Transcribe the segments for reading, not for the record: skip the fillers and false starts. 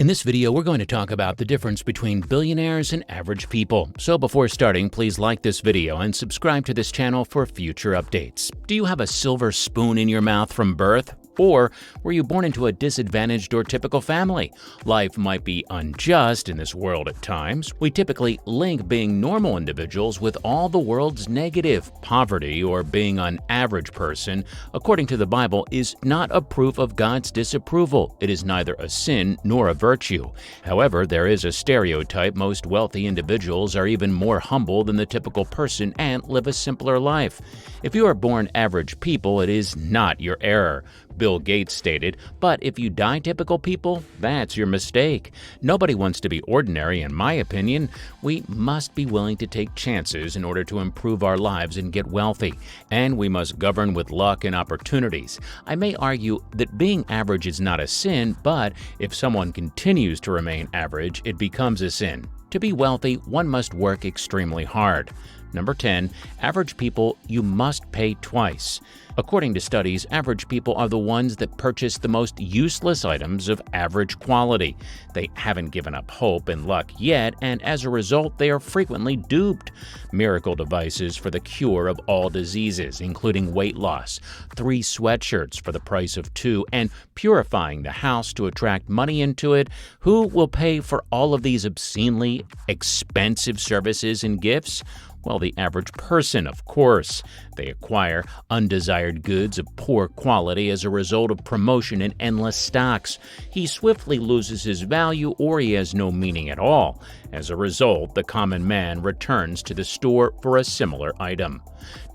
In this video, we're going to talk about the difference between billionaires and average people. So before starting, please like this video and subscribe to this channel for future updates. Do you have a silver spoon in your mouth from birth? Or were you born into a disadvantaged or typical family? Life might be unjust in this world at times. We typically link being normal individuals with all the world's negative. Poverty or being an average person, according to the Bible, is not a proof of God's disapproval. It is neither a sin nor a virtue. However, there is a stereotype most wealthy individuals are even more humble than the typical person and live a simpler life. If you are born average people, it is not your error. Bill Gates stated, but if you die typical people, that's your mistake. Nobody wants to be ordinary, in my opinion. We must be willing to take chances in order to improve our lives and get wealthy, and we must govern with luck and opportunities. I may argue that being average is not a sin, but if someone continues to remain average, it becomes a sin. To be wealthy, one must work extremely hard. Number 10, average people, you must pay twice. According to studies, average people are the ones that purchase the most useless items of average quality. They haven't given up hope and luck yet, and as a result, they are frequently duped. Miracle devices for the cure of all diseases, including weight loss, 3 sweatshirts for the price of 2, and purifying the house to attract money into it. Who will pay for all of these obscenely expensive services and gifts? Well, the average person, of course. They acquire undesired goods of poor quality as a result of promotion in endless stocks. He swiftly loses his value or he has no meaning at all. As a result, the common man returns to the store for a similar item.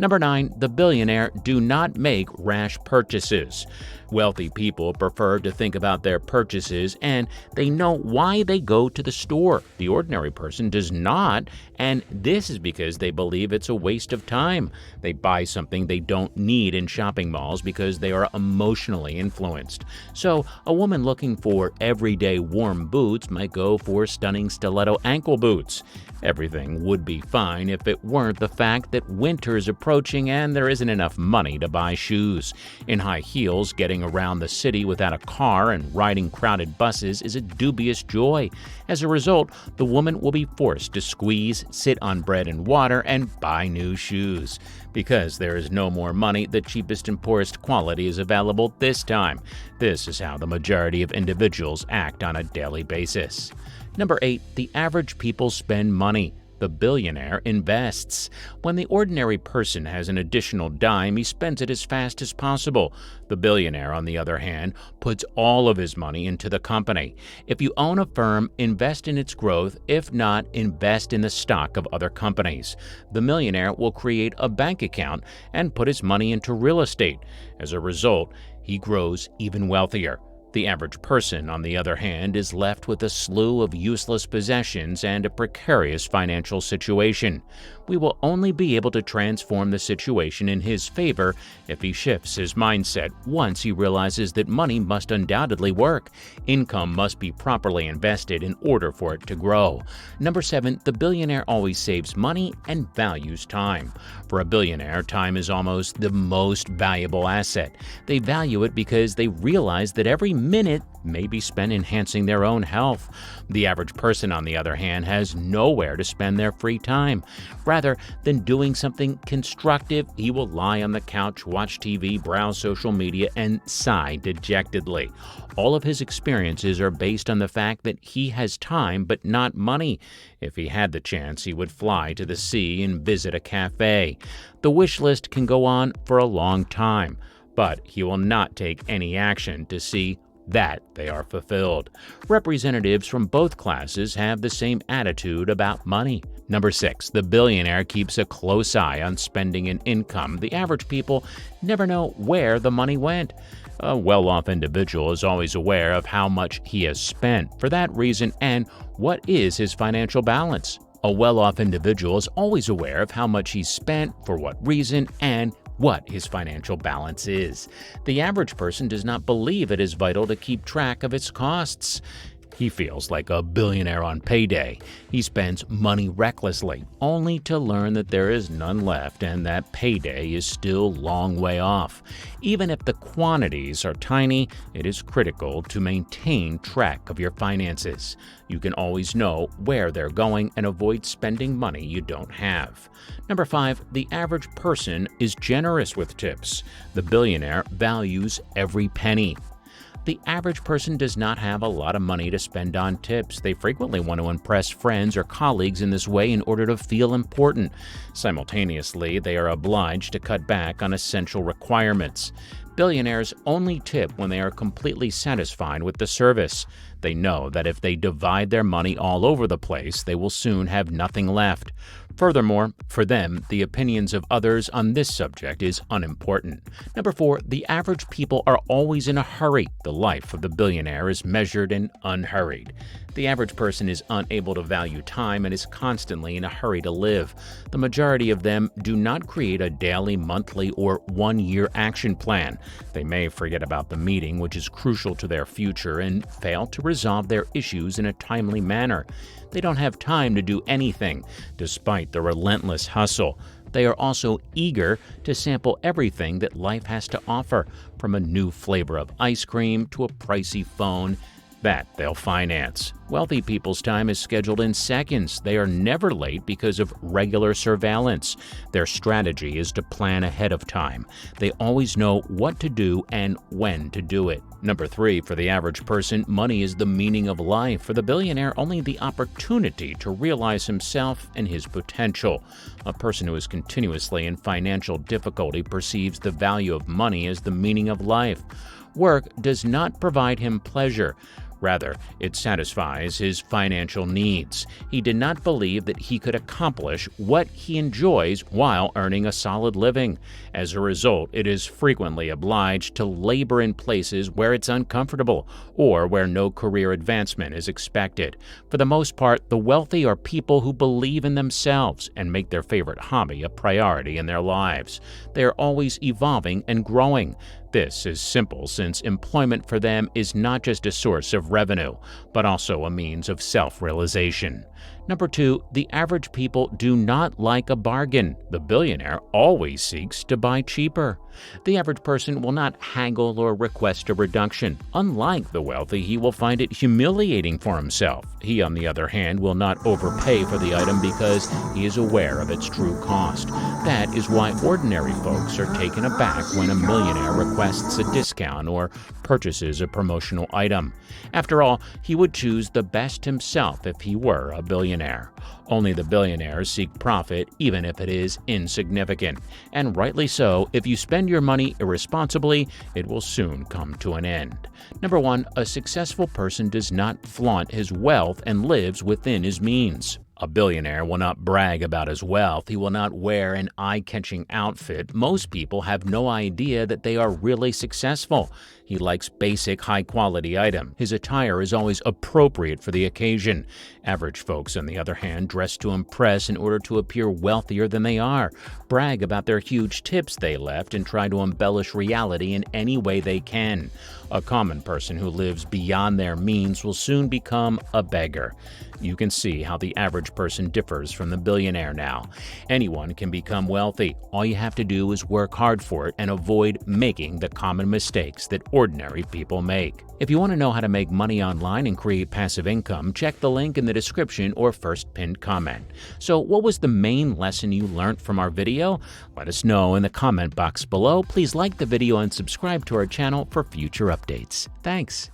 Number 9, the billionaire do not make rash purchases. Wealthy people prefer to think about their purchases and they know why they go to the store. The ordinary person does not, and this is because they believe it's a waste of time. They buy something they don't need in shopping malls because they are emotionally influenced. So, a woman looking for everyday warm boots might go for stunning stiletto ankle boots. Everything would be fine if it weren't the fact that winter is approaching and there isn't enough money to buy shoes. In high heels, getting around the city without a car and riding crowded buses is a dubious joy. As a result, the woman will be forced to squeeze, sit on bread and water, and buy new shoes. Because there is no more money, the cheapest and poorest quality is available this time. This is how the majority of individuals act on a daily basis. Number 8, the average people spend money. The billionaire invests. When the ordinary person has an additional dime, he spends it as fast as possible. The billionaire, on the other hand, puts all of his money into the company. If you own a firm, invest in its growth. If not, invest in the stock of other companies. The millionaire will create a bank account and put his money into real estate. As a result, he grows even wealthier. The average person, on the other hand, is left with a slew of useless possessions and a precarious financial situation. We will only be able to transform the situation in his favor if he shifts his mindset once he realizes that money must undoubtedly work. Income must be properly invested in order for it to grow. Number 7, the billionaire always saves money and values time. For a billionaire, time is almost the most valuable asset. They value it because they realize that every minute may be spent enhancing their own health. The average person, on the other hand, has nowhere to spend their free time. Rather than doing something constructive, he will lie on the couch, watch TV, browse social media, and sigh dejectedly. All of his experiences are based on the fact that he has time but not money. If he had the chance, he would fly to the sea and visit a cafe. The wish list can go on for a long time, but he will not take any action to see that they are fulfilled. Representatives from both classes have the same attitude about money. Number 6, the billionaire keeps a close eye on spending and income. The average people never know where the money went. A well-off individual is always aware of how much he has spent for that reason and what is his financial balance. A well-off individual is always aware of how much he's spent, for what reason, and what his financial balance is. The average person does not believe it is vital to keep track of its costs. He feels like a billionaire on payday. He spends money recklessly, only to learn that there is none left and that payday is still a long way off. Even if the quantities are tiny, it is critical to maintain track of your finances. You can always know where they're going and avoid spending money you don't have. Number 5, the average person is generous with tips. The billionaire values every penny. The average person does not have a lot of money to spend on tips. They frequently want to impress friends or colleagues in this way in order to feel important. Simultaneously, they are obliged to cut back on essential requirements. Billionaires only tip when they are completely satisfied with the service. They know that if they divide their money all over the place, they will soon have nothing left. Furthermore, for them, the opinions of others on this subject is unimportant. Number 4, the average people are always in a hurry. The life of the billionaire is measured and unhurried. The average person is unable to value time and is constantly in a hurry to live. The majority of them do not create a daily, monthly, or one-year action plan. They may forget about the meeting, which is crucial to their future, and fail to resolve their issues in a timely manner. They don't have time to do anything, despite the relentless hustle. They are also eager to sample everything that life has to offer, from a new flavor of ice cream to a pricey phone that they'll finance. Wealthy people's time is scheduled in seconds. They are never late because of regular surveillance. Their strategy is to plan ahead of time. They always know what to do and when to do it. Number 3, for the average person, money is the meaning of life. For the billionaire, only the opportunity to realize himself and his potential. A person who is continuously in financial difficulty perceives the value of money as the meaning of life. Work does not provide him pleasure. Rather, it satisfies his financial needs. He did not believe that he could accomplish what he enjoys while earning a solid living. As a result, it is frequently obliged to labor in places where it's uncomfortable or where no career advancement is expected. For the most part, the wealthy are people who believe in themselves and make their favorite hobby a priority in their lives. They are always evolving and growing. This is simple since employment for them is not just a source of revenue, but also a means of self-realization. Number 2, the average people do not like a bargain. The billionaire always seeks to buy cheaper. The average person will not haggle or request a reduction. Unlike the wealthy, he will find it humiliating for himself. He, on the other hand, will not overpay for the item because he is aware of its true cost. That is why ordinary folks are taken aback when a millionaire requests a discount or purchases a promotional item. After all, he would choose the best himself if he were a billionaire. Only the billionaires seek profit, even if it is insignificant. And rightly so. If you spend your money irresponsibly, it will soon come to an end. Number 1, a successful person does not flaunt his wealth and lives within his means. A billionaire will not brag about his wealth. He will not wear an eye-catching outfit. Most people have no idea that they are really successful. He likes basic, high-quality items. His attire is always appropriate for the occasion. Average folks, on the other hand, dress to impress in order to appear wealthier than they are, brag about their huge tips they left, and try to embellish reality in any way they can. A common person who lives beyond their means will soon become a beggar. You can see how the average person differs from the billionaire now. Anyone can become wealthy. All you have to do is work hard for it and avoid making the common mistakes that ordinary people make. If you want to know how to make money online and create passive income, check the link in the description or first pinned comment. So, what was the main lesson you learned from our video? Let us know in the comment box below. Please like the video and subscribe to our channel for future updates. Thanks.